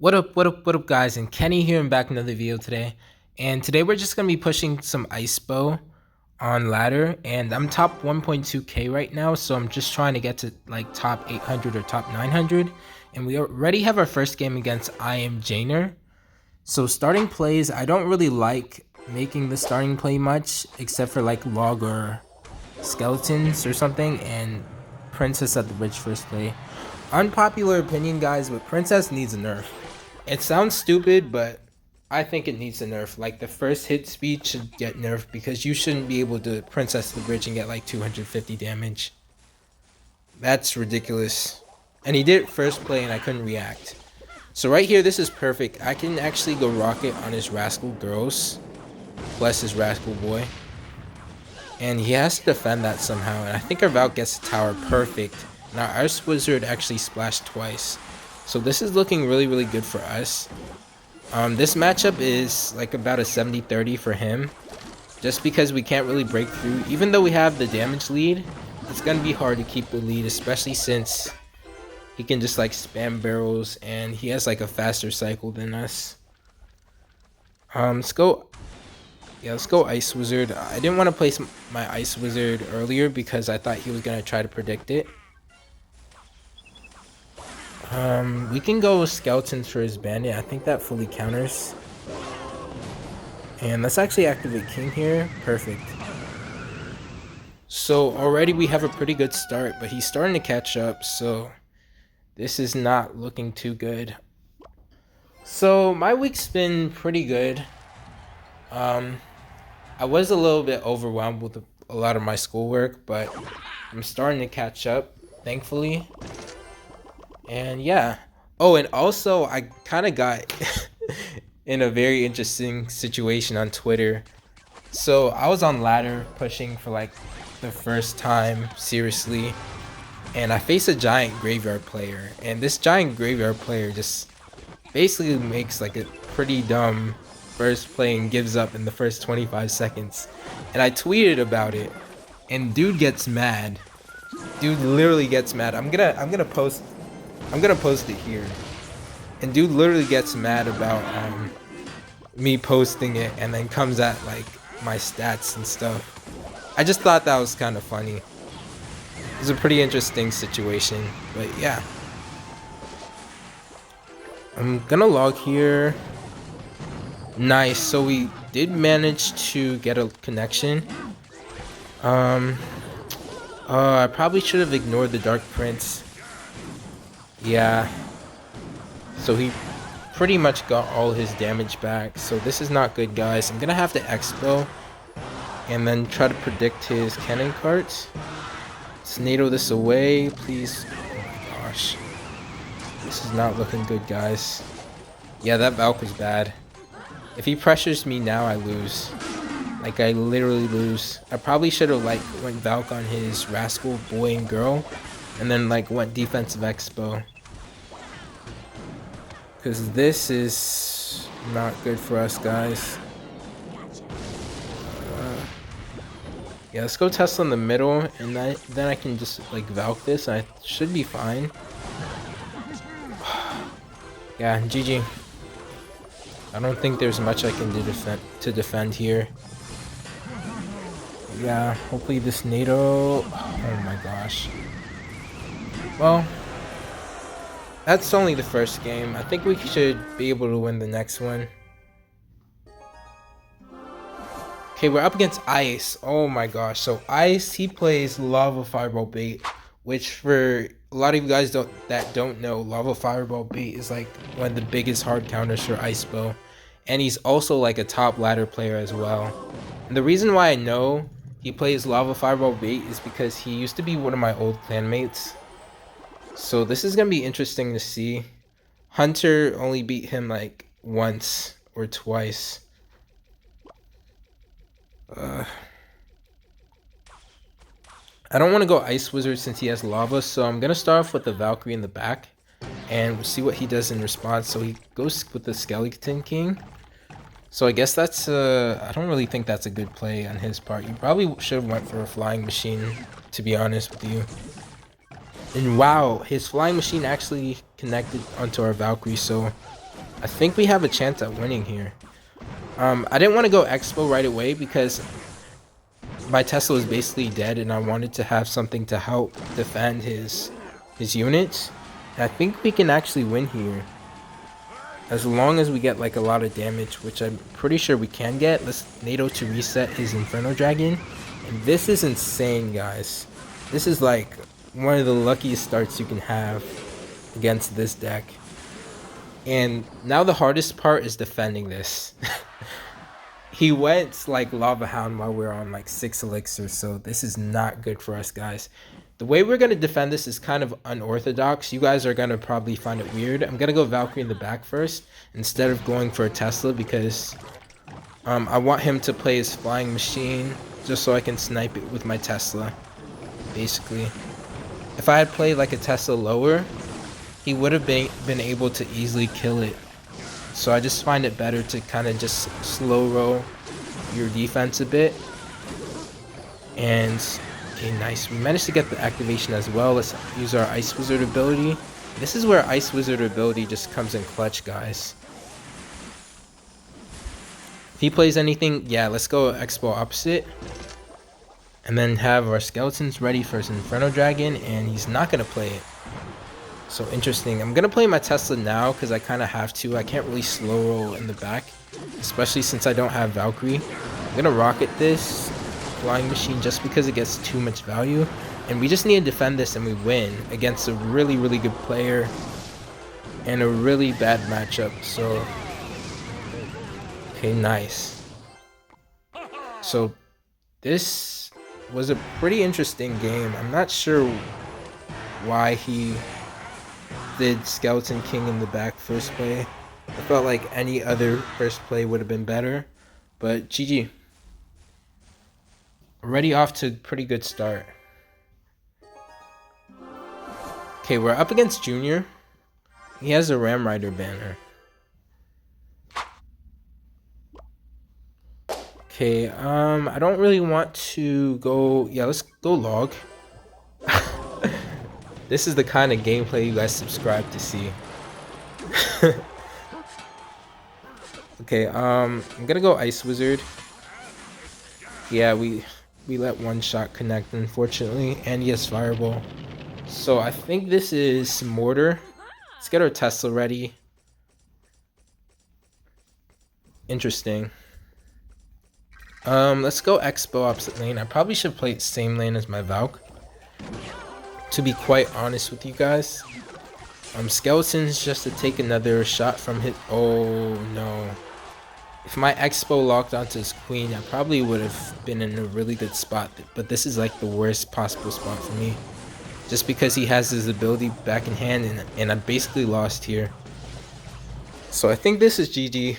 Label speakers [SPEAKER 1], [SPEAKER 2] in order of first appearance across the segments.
[SPEAKER 1] What up, guys? And Kenny here, and back with another video today. And today we're just gonna be pushing some Icebow on ladder, and I'm top 1.2k right now, so I'm just trying to get to like top 800 or top 900. And we already have our first game against I Am Janer. So starting plays, I don't really like making the starting play much, except for like log or skeletons or something, and Princess at the bridge first play. Unpopular opinion, guys, but Princess needs a nerf. It sounds stupid, but I think it needs a nerf. Like, the first hit speed should get nerfed because you shouldn't be able to Princess the bridge and get like 250 damage. That's ridiculous. And he did it first play and I couldn't react. So right here, this is perfect. I can actually go rocket on his Rascal Girls. Bless his Rascal Boy. And he has to defend that somehow. And I think our Valk gets the tower perfect. Now our Ice Wizard actually splashed twice. So this is looking really good for us. This matchup is like about a 70-30 for him. Just because we can't really break through. Even though we have the damage lead, it's going to be hard to keep the lead. Especially since he can just like spam barrels. And he has like a faster cycle than us. Let's go Ice Wizard. I didn't want to place my Ice Wizard earlier because I thought he was going to try to predict it. We can go with Skeletons for his Bandit. I think that fully counters. And let's actually activate King here. Perfect. So already we have a pretty good start, but he's starting to catch up, so this is not looking too good. So my week's been pretty good. I was a little bit overwhelmed with a lot of my schoolwork, but I'm starting to catch up, thankfully. And yeah. Oh, and also I kind of got in a very interesting situation on Twitter. So I was on ladder pushing for like the first time seriously, and I faced a giant graveyard player, and this giant graveyard player just basically makes like a pretty dumb first play and gives up in the first 25 seconds. And I tweeted about it, and dude gets mad. Dude literally gets mad. I'm gonna post it here. And dude literally gets mad about me posting it, and then comes at like my stats and stuff. I just thought that was kind of funny. It was a pretty interesting situation, but yeah. I'm gonna log here. Nice, so we did manage to get a connection. I probably should have ignored the Dark Prince. Yeah. So he pretty much got all his damage back. So this is not good, guys. I'm gonna have to Expo and then try to predict his cannon carts. Snado this away, please. Oh my gosh. This is not looking good, guys. Yeah, that Valk was bad. If he pressures me now, I lose. Like, I literally lose. I probably should have like went Valk on his Rascal Boy and Girl, and then like went defensive Expo. Because this is not good for us, guys. Yeah, let's go test on the middle, and then I can just like Valk this, and I should be fine. Yeah, GG. I don't think there's much I can do to defend here. Yeah, hopefully this NATO. Oh my gosh. Well, that's only the first game. I think we should be able to win the next one. Okay, we're up against Ice. Oh my gosh. So Ice, he plays Lava Fireball Bait, which for a lot of you guys that don't know, Lava Fireball Bait is like one of the biggest hard counters for Icebow. And he's also like a top ladder player as well. And the reason why I know he plays Lava Fireball Bait is because he used to be one of my old clanmates. So this is gonna be interesting to see. Hunter only beat him like once or twice. I don't want to go Ice Wizard since he has lava, so I'm gonna start off with the Valkyrie in the back, and we'll see what he does in response. So he goes with the Skeleton King. So I guess that's I don't really think that's a good play on his part. You probably should have went for a Flying Machine, to be honest with you. And wow, his Flying Machine actually connected onto our Valkyrie, so I think we have a chance at winning here. I didn't want to go Expo right away because my Tesla was basically dead and I wanted to have something to help defend his units. And I think we can actually win here. As long as we get like a lot of damage, which I'm pretty sure we can get. Let's NATO to reset his Inferno Dragon. And this is insane, guys. This is like one of the luckiest starts you can have against this deck. And now the hardest part is defending this. He went like Lava Hound while we we're on like 6 elixirs, so this is not good for us, guys. The way we're going to defend this is kind of unorthodox. You guys are going to probably find it weird. I'm going to go Valkyrie in the back first instead of going for a Tesla because I want him to play his flying machine just so I can snipe it with my Tesla, basically. If I had played like a Tesla lower, he would have been able to easily kill it. So I just find it better to kind of just slow roll your defense a bit. And okay, nice. We managed to get the activation as well. Let's use our Ice Wizard ability. This is where Ice Wizard ability just comes in clutch, guys. If he plays anything, yeah, let's go Expo opposite. And then have our skeletons ready for his Inferno Dragon, and he's not going to play it. So interesting. I'm going to play my Tesla now because I kind of have to. I can't really slow roll in the back, especially since I don't have Valkyrie. I'm going to rocket this flying machine just because it gets too much value. And we just need to defend this and we win against a really, really good player and a really bad matchup. So, okay, nice. So this was a pretty interesting game. I'm not sure why he did Skeleton King in the back first play. I felt like any other first play would have been better, but GG. Already off to a pretty good start. Okay, we're up against Junior. He has a Ram Rider banner. Okay, I don't really want to go. Yeah, let's go Log. This is the kind of gameplay you guys subscribe to see. Okay, I'm gonna go Ice Wizard. Yeah, we let one shot connect, unfortunately, and he has Fireball. So I think this is Mortar. Let's get our Tesla ready. Interesting. Let's go Expo opposite lane. I probably should play it same lane as my Valk, to be quite honest with you guys. Skeletons just to take another shot from his. Oh no. If my Expo locked onto his queen, I probably would have been in a really good spot. But this is like the worst possible spot for me. Just because he has his ability back in hand and I basically lost here. So I think this is GG.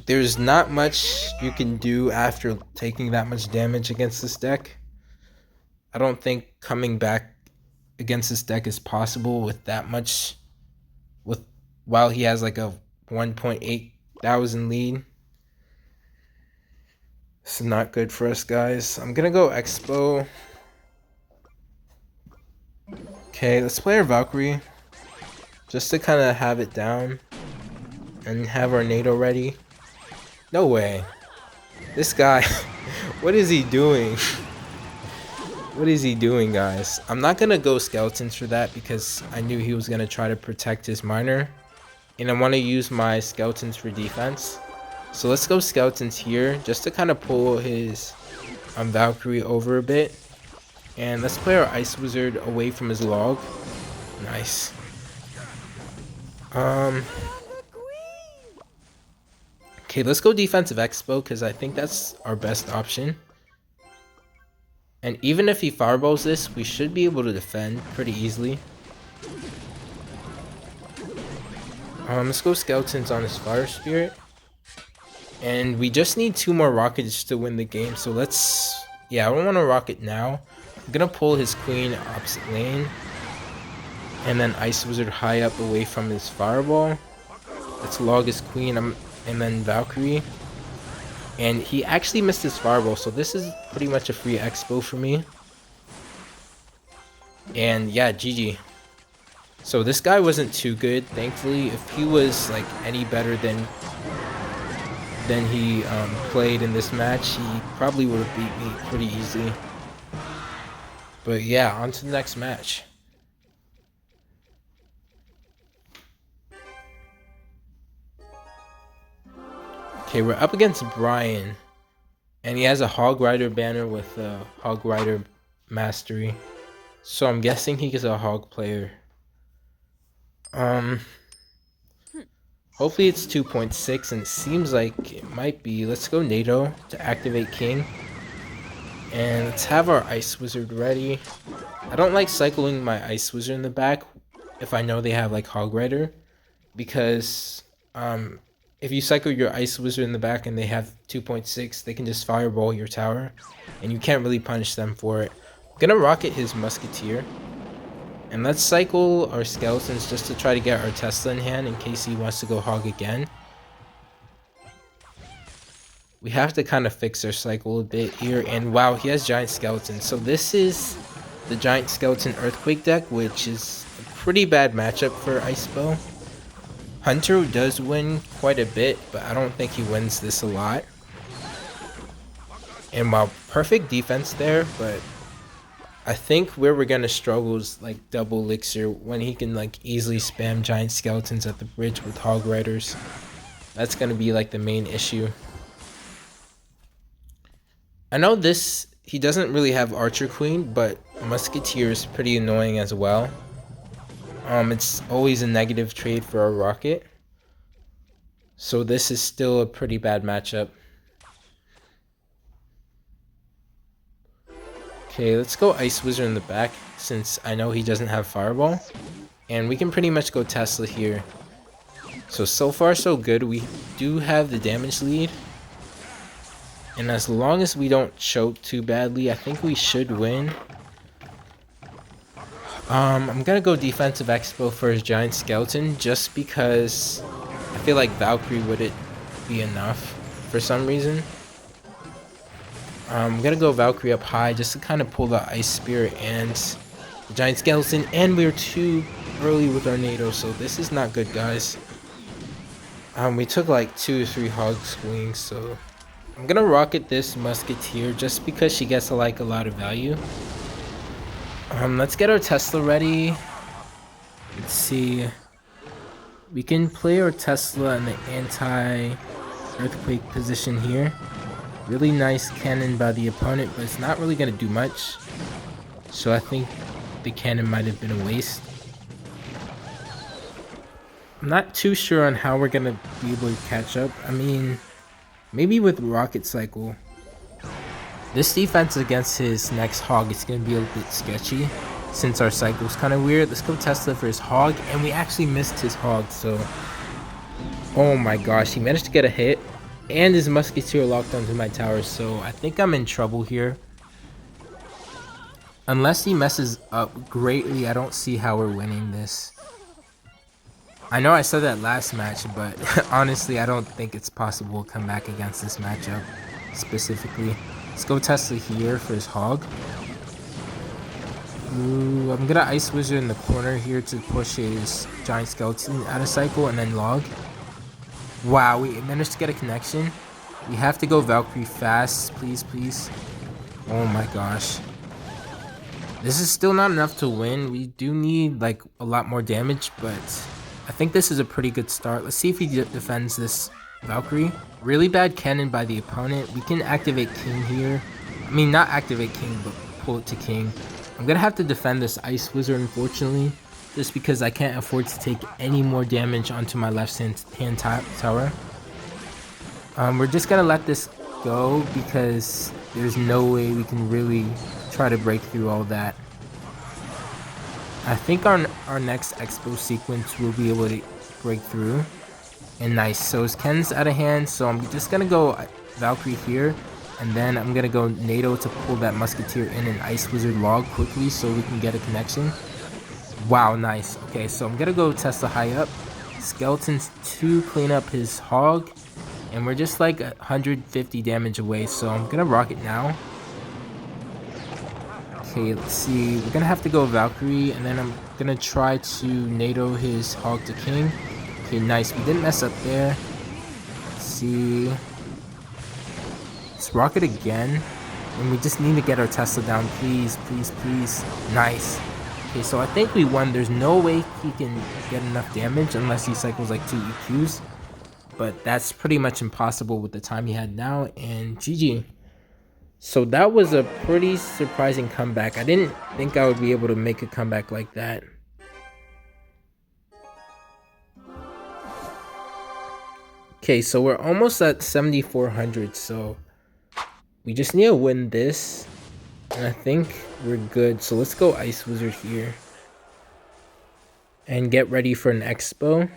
[SPEAKER 1] There's not much you can do after taking that much damage against this deck. I don't think coming back against this deck is possible with that much, while he has like a 1,800 lead. It's not good for us, guys. I'm gonna go Expo. Okay, let's play our Valkyrie just to kind of have it down and have our NATO ready. No way. This guy, what is he doing? What is he doing, guys? I'm not gonna go Skeletons for that because I knew he was gonna try to protect his Miner, and I want to use my Skeletons for defense. So let's go Skeletons here just to kind of pull his Valkyrie over a bit, and let's play our Ice Wizard away from his Log. Nice. Okay, let's go defensive Expo because I think that's our best option. And even if he fireballs this, we should be able to defend pretty easily. Let's go Skeletons on his Fire Spirit. And we just need 2 more rockets to win the game. So let's... Yeah, I don't want to rocket now. I'm going to pull his Queen opposite lane. And then Ice Wizard high up away from his Fireball. Let's log his Queen and then Valkyrie. And he actually missed his Fireball, so this is pretty much a free Expo for me. And yeah, GG. So this guy wasn't too good, thankfully. If he was like any better than he played in this match, he probably would have beat me pretty easily. But yeah, on to the next match. Okay, we're up against Brian. And he has a Hog Rider banner with a Hog Rider mastery. So I'm guessing he is a Hog player. Hopefully it's 2.6, and it seems like it might be. Let's go NATO to activate King. And let's have our Ice Wizard ready. I don't like cycling my Ice Wizard in the back if I know they have like Hog Rider, because if you cycle your Ice Wizard in the back and they have 2.6, they can just fireball your tower, and you can't really punish them for it. I'm gonna rocket his Musketeer. And let's cycle our Skeletons just to try to get our Tesla in hand in case he wants to go Hog again. We have to kind of fix our cycle a bit here. And wow, he has Giant Skeletons. So this is the Giant Skeleton Earthquake deck, which is a pretty bad matchup for Icebow. Hunter does win quite a bit, but I don't think he wins this a lot. And wow, perfect defense there, but I think where we're gonna struggle is like double Elixir, when he can like easily spam Giant Skeletons at the bridge with Hog Riders. That's gonna be like the main issue. I know he doesn't really have Archer Queen, but Musketeer is pretty annoying as well. It's always a negative trade for our Rocket. So this is still a pretty bad matchup. Okay, let's go Ice Wizard in the back, since I know he doesn't have Fireball. And we can pretty much go Tesla here. So far so good. We do have the damage lead. And as long as we don't choke too badly, I think we should win. I'm gonna go defensive Expo for his Giant Skeleton, just because I feel like Valkyrie wouldn't be enough for some reason. I'm gonna go Valkyrie up high just to kind of pull the Ice Spirit and the Giant Skeleton, and we're too early with our NATO, so this is not good, guys. We took like 2 or 3 Hog Swings, so I'm gonna rocket this Musketeer just because she gets like a lot of value. Let's get our Tesla ready. Let's see. We can play our Tesla in the anti-earthquake position here. Really nice cannon by the opponent, but it's not really going to do much. So I think the cannon might have been a waste. I'm not too sure on how we're going to be able to catch up. I mean, maybe with Rocket Cycle. This defense against his next Hog is going to be a bit sketchy, since our cycle is kind of weird. Let's go Tesla for his Hog, and we actually missed his Hog, so... Oh my gosh, he managed to get a hit. And his Musketeer locked onto my tower, so I think I'm in trouble here. Unless he messes up greatly, I don't see how we're winning this. I know I said that last match, but honestly, I don't think it's possible to come back against this matchup specifically. Let's go Tesla here for his Hog. Ooh, I'm gonna Ice Wizard in the corner here to push his Giant Skeleton out of cycle and then log. Wow, we managed to get a connection. We have to go Valkyrie fast, please, please. Oh my gosh. This is still not enough to win. We do need like a lot more damage, but I think this is a pretty good start. Let's see if he defends this Valkyrie. Really bad cannon by the opponent. We can activate King here. I mean, not activate King, but pull it to King. I'm gonna have to defend this Ice Wizard, unfortunately, just because I can't afford to take any more damage onto my left hand tower. We're just gonna let this go because there's no way we can really try to break through all that. I think our next Expo sequence will be able to break through. And nice, so his Ken's out of hand, so I'm just gonna go Valkyrie here, and then I'm gonna go NATO to pull that Musketeer in and Ice Wizard log quickly so we can get a connection. Wow, nice. Okay, so I'm gonna go Tesla high up, Skeletons to clean up his Hog, and we're just like 150 damage away, so I'm gonna rocket now. Okay, let's see. We're gonna have to go Valkyrie, and then I'm gonna try to NATO his Hog to King. Okay, nice. We didn't mess up there. Let's see. Let's rock it again. And we just need to get our Tesla down. Please, please, please. Nice. Okay, so I think we won. There's no way he can get enough damage unless he cycles like 2 EQs. But that's pretty much impossible with the time he had now. And GG. So that was a pretty surprising comeback. I didn't think I would be able to make a comeback like that. Okay, so we're almost at 7,400, so we just need to win this, and I think we're good. So let's go Ice Wizard here and get ready for an Expo.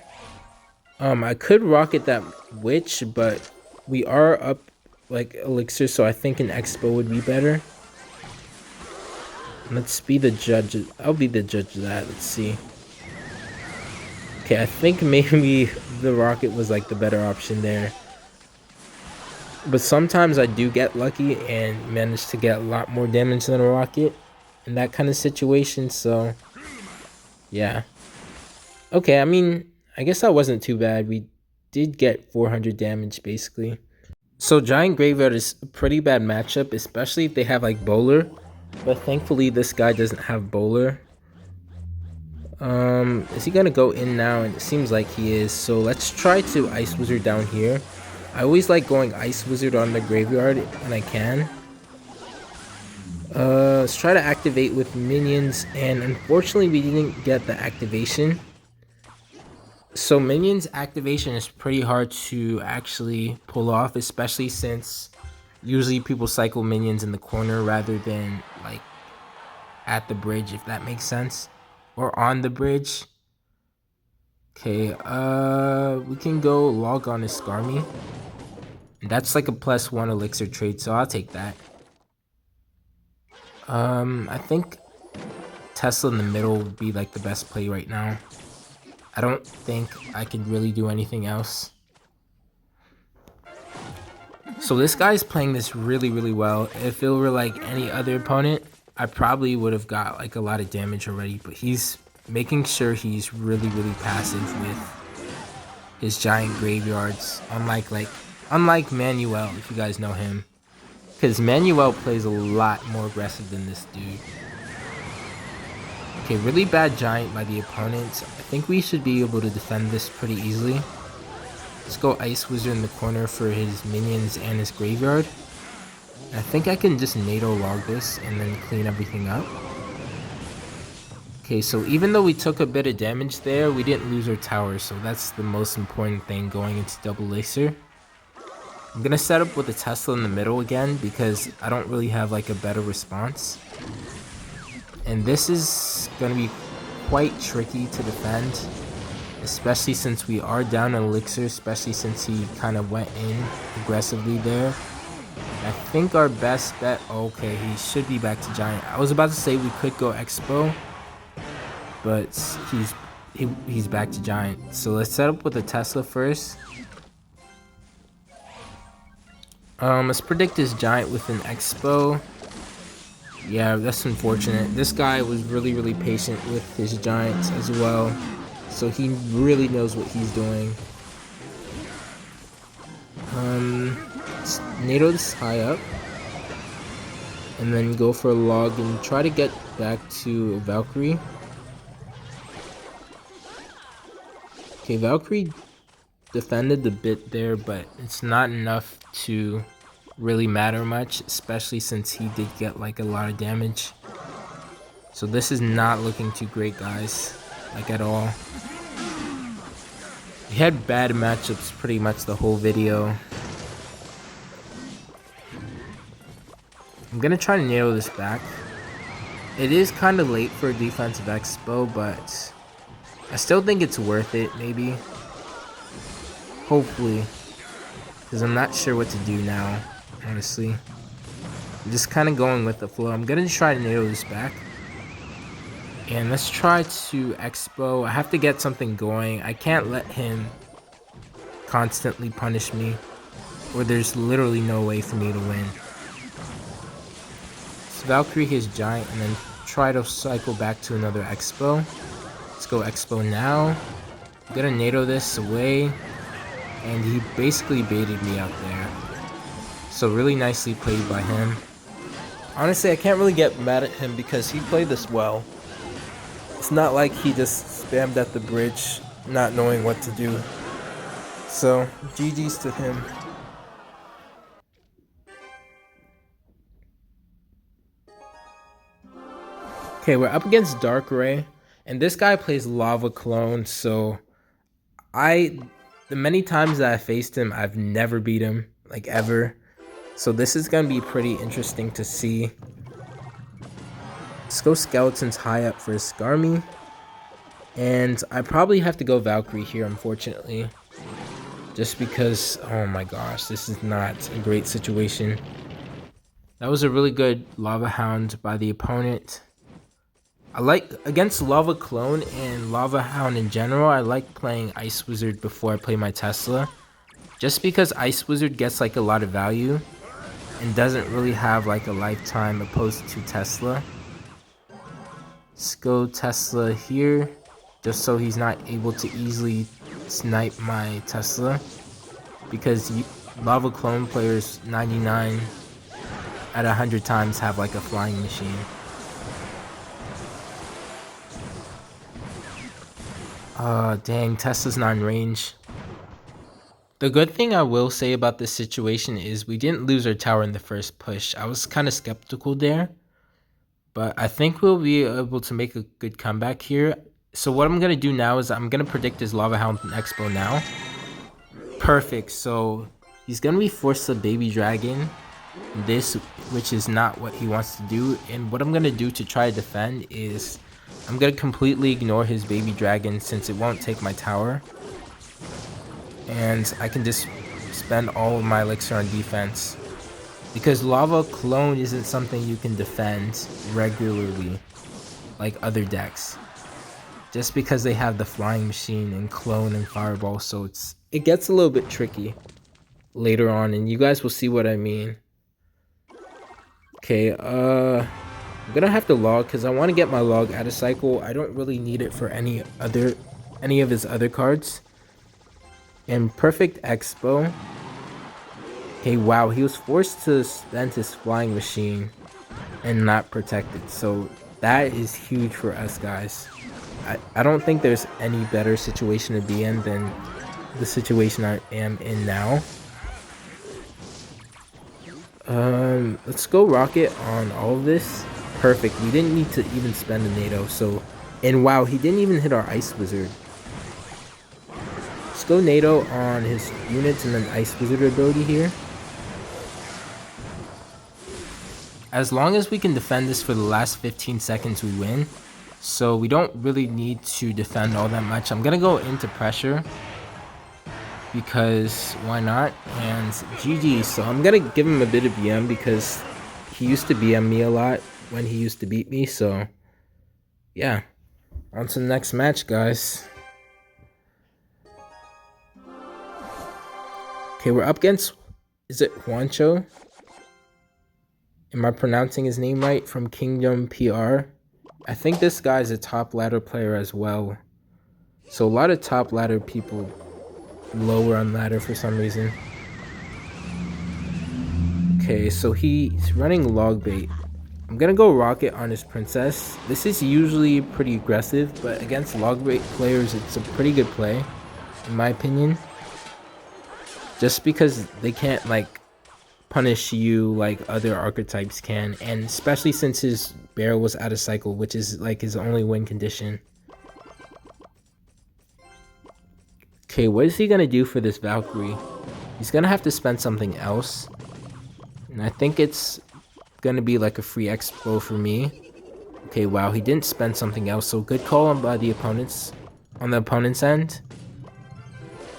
[SPEAKER 1] I could rocket that Witch, but we are up like elixir, so I think an Expo would be better. Let's be the judge. I'll be the judge of that. Let's see. Okay, I think maybe the rocket was like the better option there. But sometimes I do get lucky and manage to get a lot more damage than a rocket in that kind of situation, so yeah. Okay, I mean, I guess that wasn't too bad. We did get 400 damage basically. So Giant Graveyard is a pretty bad matchup, especially if they have like Bowler. But thankfully this guy doesn't have Bowler. Is he gonna go in now? And it seems like he is. So let's try to Ice Wizard down here. I always like going Ice Wizard on the Graveyard when I can. Let's try to activate with Minions, and unfortunately we didn't get the activation. So Minion's activation is pretty hard to actually pull off, especially since usually people cycle Minions in the corner rather than like at the bridge, if that makes sense, or on the bridge. Okay, we can go log on to Skarmy. That's like a +1 elixir trade, so I'll take that. I think Tesla in the middle would be like the best play right now. I don't think I could really do anything else. So this guy's playing this really, really well. If it were like any other opponent, I probably would have got like a lot of damage already, but he's making sure he's really, really passive with his giant graveyards, unlike Manuel, if you guys know him. Because Manuel plays a lot more aggressive than this dude. Okay, really bad giant by the opponents. I think we should be able to defend this pretty easily. Let's go Ice Wizard in the corner for his minions and his graveyard. I think I can just NATO log this and then clean everything up. Okay, so even though we took a bit of damage there, we didn't lose our tower, so that's the most important thing going into double elixir. I'm gonna set up with a Tesla in the middle again because I don't really have like a better response. And this is gonna be quite tricky to defend, especially since we are down an elixir, especially since he kind of went in aggressively there. I think our best bet, okay, he should be back to giant. I was about to say we could go Expo, but he's back to giant. So let's set up with a Tesla first. Let's predict his giant with an Expo. Yeah, that's unfortunate. This guy was really, really patient with his giants as well, so he really knows what he's doing. Let's NATO this high up, and then go for a log and try to get back to Valkyrie. Okay, Valkyrie defended the bit there, but it's not enough to really matter much, especially since he did get like a lot of damage. So this is not looking too great, guys, like at all. We had bad matchups pretty much the whole video. I'm gonna try to nail this back. It is kind of late for a defensive Expo, but I still think it's worth it, maybe. Hopefully, because I'm not sure what to do now, honestly. I'm just kind of going with the flow. I'm gonna try to nail this back. And let's try to Expo. I have to get something going. I can't let him constantly punish me, or there's literally no way for me to win. Valkyrie his giant and then try to cycle back to another Icebow. Let's go Icebow now. I'm gonna NATO this away. And he basically baited me out there. So really nicely played by him. Honestly, I can't really get mad at him because he played this well. It's not like he just spammed at the bridge, not knowing what to do. So, GG's to him. Okay, we're up against Dark Ray, and this guy plays LavaClone, so the many times that I faced him, I've never beat him, like ever. So this is gonna be pretty interesting to see. Let's go Skeletons high up for Skarmy. And I probably have to go Valkyrie here, unfortunately. Just because, oh my gosh, this is not a great situation. That was a really good Lava Hound by the opponent. I like, against LavaClone and Lava Hound in general, I like playing Ice Wizard before I play my Tesla. Just because Ice Wizard gets like a lot of value and doesn't really have like a lifetime opposed to Tesla. Let's go Tesla here, just so he's not able to easily snipe my Tesla. Because LavaClone players 99 out of 100 times have like a flying machine. Dang, Tesla's not in range. The good thing I will say about this situation is we didn't lose our tower in the first push. I was kind of skeptical there, but I think we'll be able to make a good comeback here. So what I'm going to do now is I'm going to predict his Lava Hound and Expo now. Perfect. So he's going to be forced to Baby Dragon this, which is not what he wants to do. And what I'm going to do to try to defend is I'm going to completely ignore his Baby Dragon since it won't take my tower. And I can just spend all of my elixir on defense. Because LavaClone isn't something you can defend regularly like other decks. Just because they have the Flying Machine and Clone and Fireball, so it gets a little bit tricky later on, and you guys will see what I mean. Okay, I'm gonna have to log because I want to get my log out of cycle. I don't really need it for any of his other cards. And perfect Expo. Okay, wow, he was forced to spend his Flying Machine and not protect it. So that is huge for us, guys. I don't think there's any better situation to be in than the situation I am in now. Let's go Rocket on all of this. Perfect. We didn't need to even spend a NATO. So, and wow, he didn't even hit our Ice Wizard. Let's go NATO on his units and then Ice Wizard ability here. As long as we can defend this for the last 15 seconds, we win. So we don't really need to defend all that much. I'm gonna go into pressure because why not? And GG. So I'm gonna give him a bit of BM because he used to BM me a lot when he used to beat me. So yeah, on to the next match, guys. Okay, we're up against, is it Juancho? Am I pronouncing his name right? From Kingdom PR. I think this guy's a top ladder player as well. So a lot of top ladder people lower on ladder for some reason. Okay, so he's running Logbait. I'm gonna go Rocket on his Princess. This is usually pretty aggressive, but against Logbait players, it's a pretty good play, in my opinion. Just because they can't like punish you like other archetypes can, and especially since his barrel was out of cycle, which is like his only win condition. Okay, what is he gonna do for this Valkyrie? He's gonna have to spend something else, and I think it's gonna be like a free expo for me. Okay, wow, he didn't spend something else, so good call on by the opponents on the opponent's end.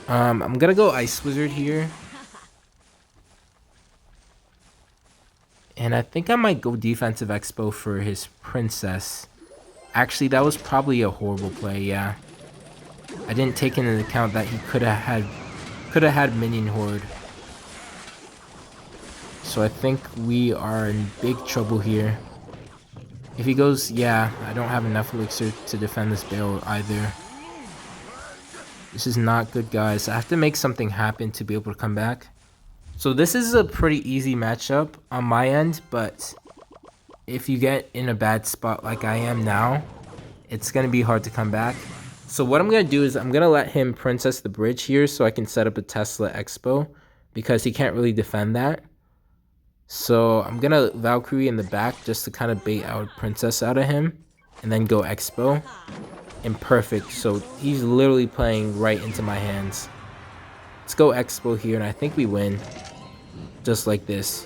[SPEAKER 1] I'm gonna go Ice Wizard here. And I think I might go defensive expo for his Princess. Actually, that was probably a horrible play, yeah. I didn't take into account that he could have had Minion Horde. So I think we are in big trouble here. If he goes, yeah, I don't have enough elixir to defend this barrel either. This is not good, guys. I have to make something happen to be able to come back. So this is a pretty easy matchup on my end, but if you get in a bad spot like I am now, it's going to be hard to come back. So what I'm going to do is I'm going to let him princess the bridge here so I can set up a Tesla Expo, because he can't really defend that. So I'm going to Valkyrie in the back just to kind of bait out princess out of him, and then go Expo. And perfect, so he's literally playing right into my hands. Let's go Expo here, and I think we win. Just like this.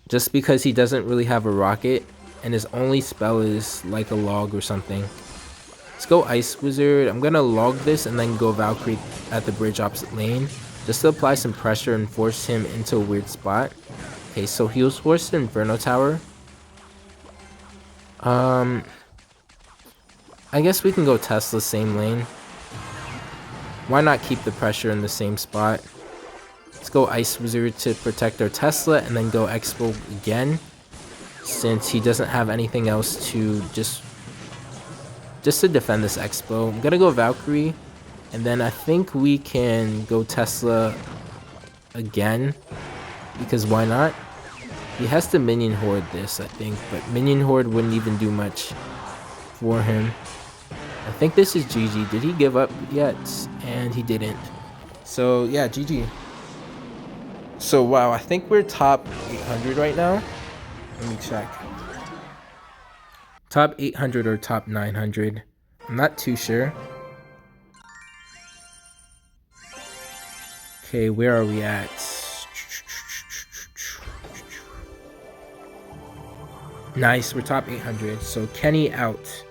[SPEAKER 1] Just because he doesn't really have a rocket, and his only spell is like a log or something. Let's go Ice Wizard. I'm gonna log this and then go Valkyrie at the bridge opposite lane, just to apply some pressure and force him into a weird spot. Okay, so he was forced to Inferno Tower. I guess we can go Tesla same lane. Why not keep the pressure in the same spot? Let's go Ice Wizard to protect our Tesla, and then go Expo again, since he doesn't have anything else to just to defend this Expo. I'm gonna go Valkyrie, and then I think we can go Tesla again, because why not? He has to Minion Horde this, I think, but Minion Horde wouldn't even do much for him. I think this is GG. Did he give up yet? And he didn't. So yeah, GG. So wow, I think we're top 800 right now. Let me check. Top 800 or top 900. I'm not too sure. Okay, where are we at? Nice, we're top 800. So Kenny out.